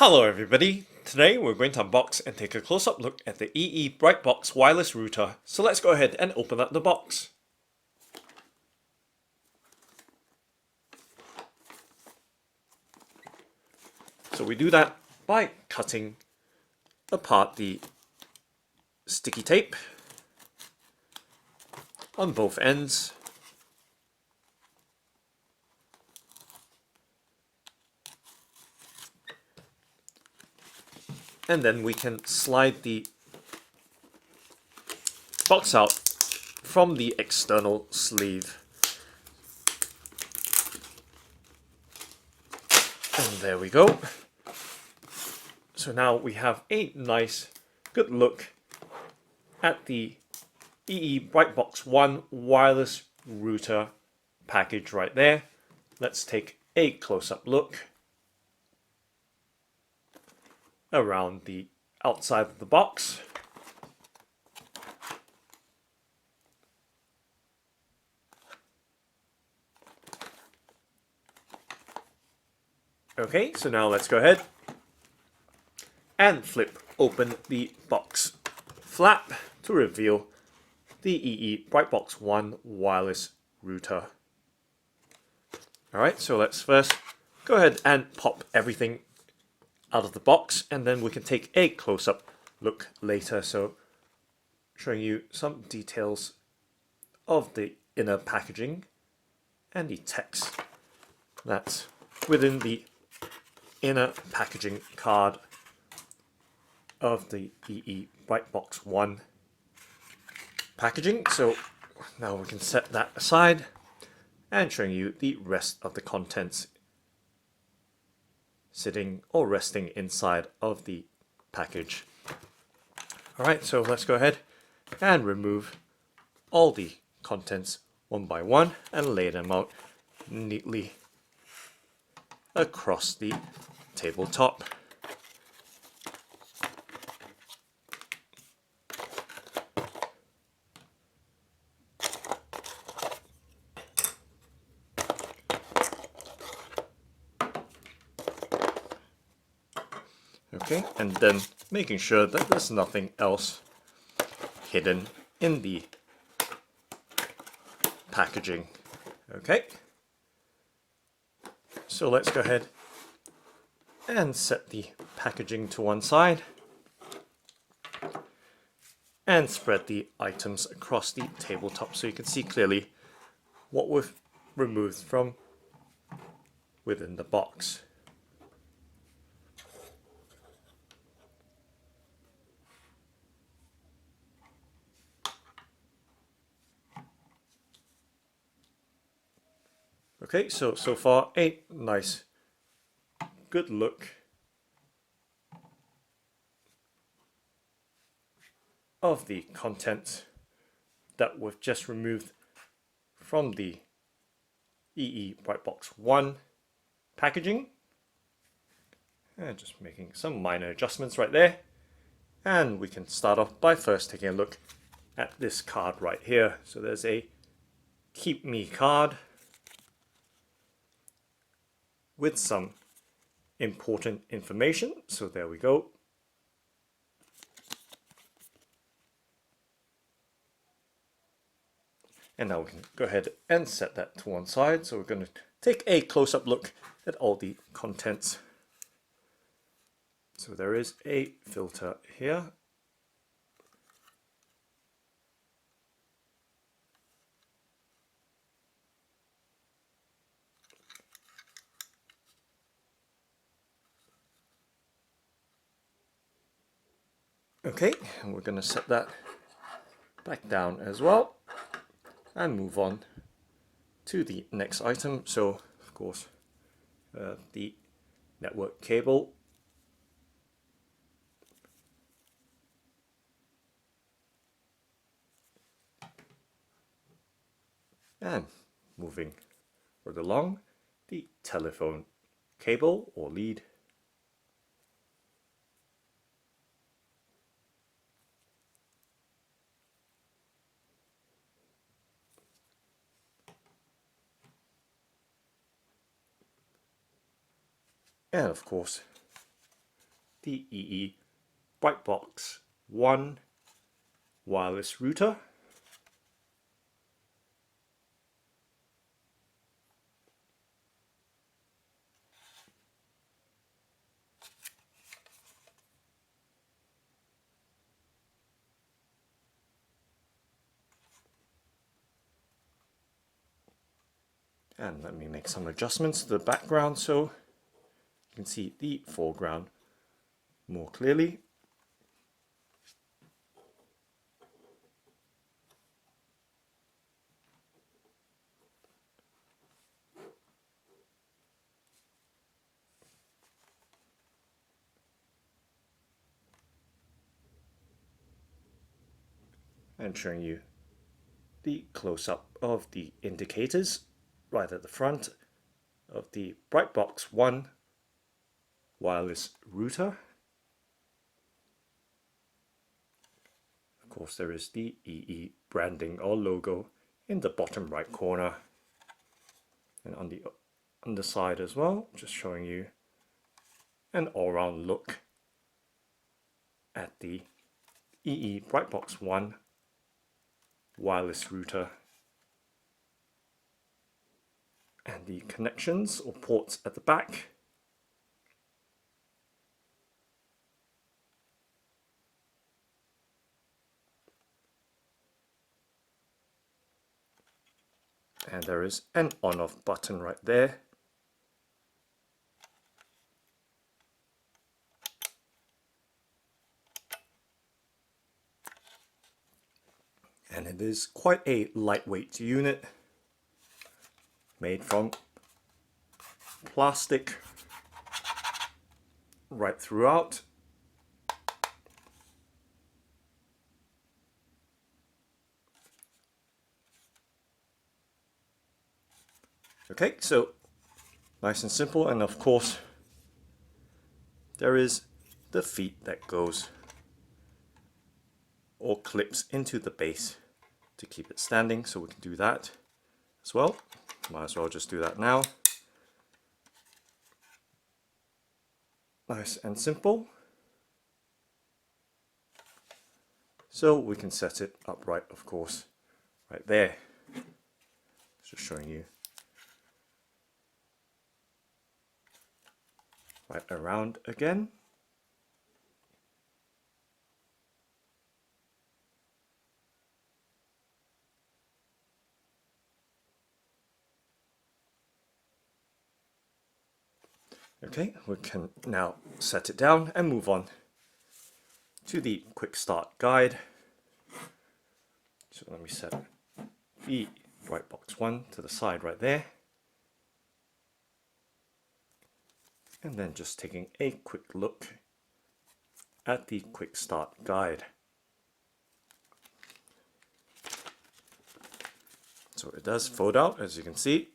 Hello everybody, today we're going to unbox and take a close-up look at the EE Brightbox wireless router, so let's go ahead and open up the box. So we do that by cutting apart the sticky tape on both ends. And then we can slide the box out from the external sleeve. And there we go. So now we have a nice, good look at the EE Brightbox 1 wireless router package right there. Let's take a close-up look around the outside of the box. Okay, so now let's go ahead and flip open the box flap to reveal the EE Brightbox 1 wireless router. Alright, so let's first go ahead and pop everything out of the box, and then we can take a close-up look later. So showing you some details of the inner packaging and the text that's within the inner packaging card of the EE Brightbox 1 packaging. So now we can set that aside and showing you the rest of the contents sitting or resting inside of the package. Alright, so let's go ahead and remove all the contents one by one and lay them out neatly across the tabletop. Okay, and then making sure that there's nothing else hidden in the packaging. Okay, so let's go ahead and set the packaging to one side and spread the items across the tabletop so you can see clearly what we've removed from within the box. Okay, so far a nice, good look of the content that we've just removed from the EE Brightbox 1 packaging. And just making some minor adjustments right there. And we can start off by first taking a look at this card right here. So there's a Keep Me card with some important information. So there we go. And now we can go ahead and set that to one side. So we're going to take a close-up look at all the contents. So there is a filter here. Okay, and we're going to set that back down as well and move on to the next item. So of course the network cable, and moving right along, the telephone cable or lead, and of course the EE Brightbox 1 wireless router. And let me make some adjustments to the background so you can see the foreground more clearly. And showing you the close-up of the indicators right at the front of the Brightbox 1 wireless router. Of course, there is the EE branding or logo in the bottom right corner, and on the underside as well, just showing you an all-round look at the EE Brightbox 1 wireless router and the connections or ports at the back. And there is an on-off button right there. And it is quite a lightweight unit, made from plastic right throughout. Okay, so nice and simple, and of course there is the feet that goes or clips into the base to keep it standing, so we can do that as well. Might as well just do that now. Nice and simple. So we can set it upright, of course, right there. Just showing you right around again. Okay, we can now set it down and move on to the quick start guide. So let me set the Brightbox 1 to the side right there. And then just taking a quick look at the quick start guide. So it does fold out, as you can see.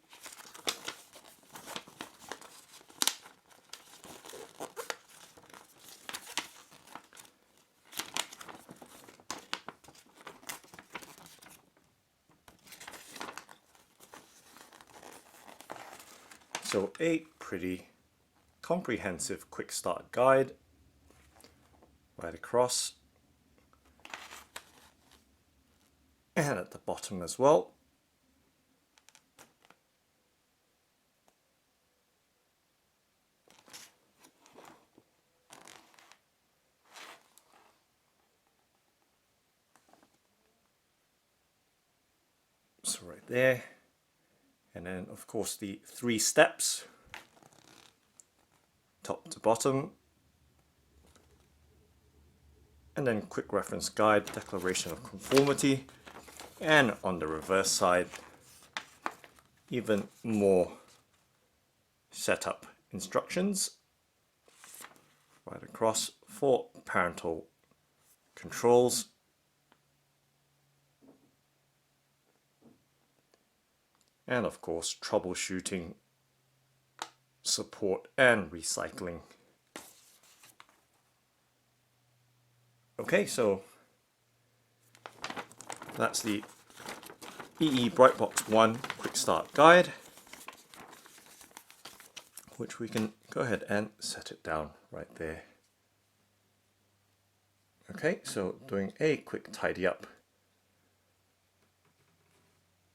So a pretty comprehensive quick start guide right across, and at the bottom as well. So right there, and then of course the 3 steps, top to bottom, and then quick reference guide, declaration of conformity, and on the reverse side even more setup instructions right across for parental controls. And of course troubleshooting, support and recycling. Okay, so that's the EE Brightbox 1 Quick Start Guide, which we can go ahead and set it down right there Okay, so doing a quick tidy up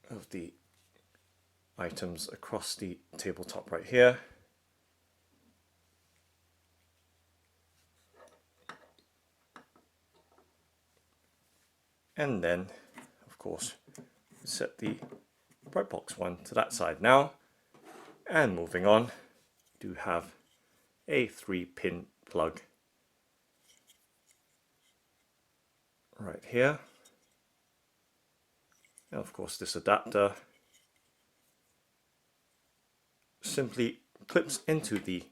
of the items across the tabletop right here. And then, of course, set the Brightbox one to that side now. And moving on, we do have a 3-pin plug right here. And of course, this adapter simply clips into the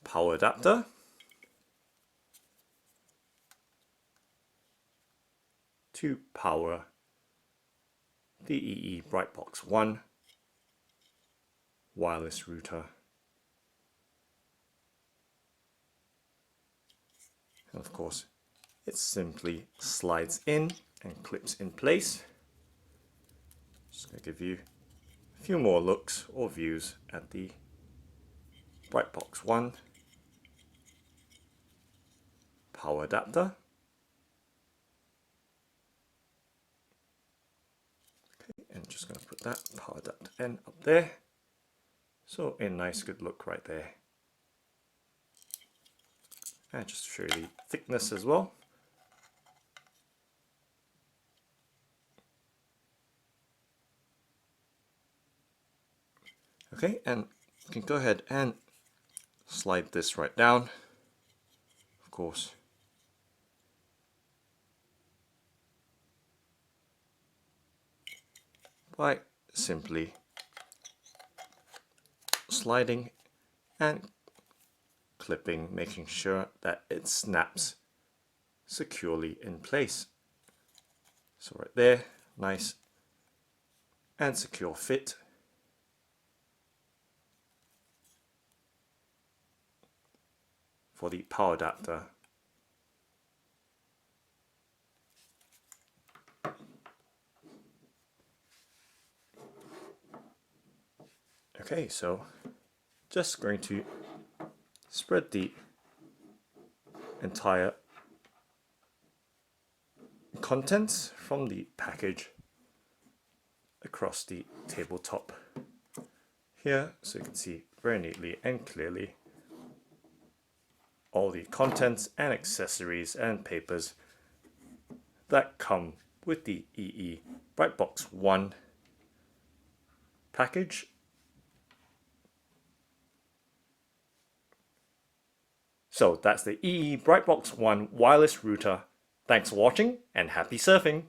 power adapter. To power the EE Brightbox 1 wireless router. And of course, it simply slides in and clips in place. Just going to give you a few more looks or views at the Brightbox 1 power adapter. Okay, and just going to put that power adapter end up there. So a nice good look right there. And just to show you the thickness as well. Okay, and you can go ahead and slide this right down, of course. By simply sliding and clipping, making sure that it snaps securely in place. So right there, nice and secure fit. For the power adapter. Okay, so just going to spread the entire contents from the package across the tabletop here, so you can see very neatly and clearly all the contents and accessories and papers that come with the EE Brightbox 1 package. So that's the EE Brightbox 1 wireless router. Thanks for watching and happy surfing!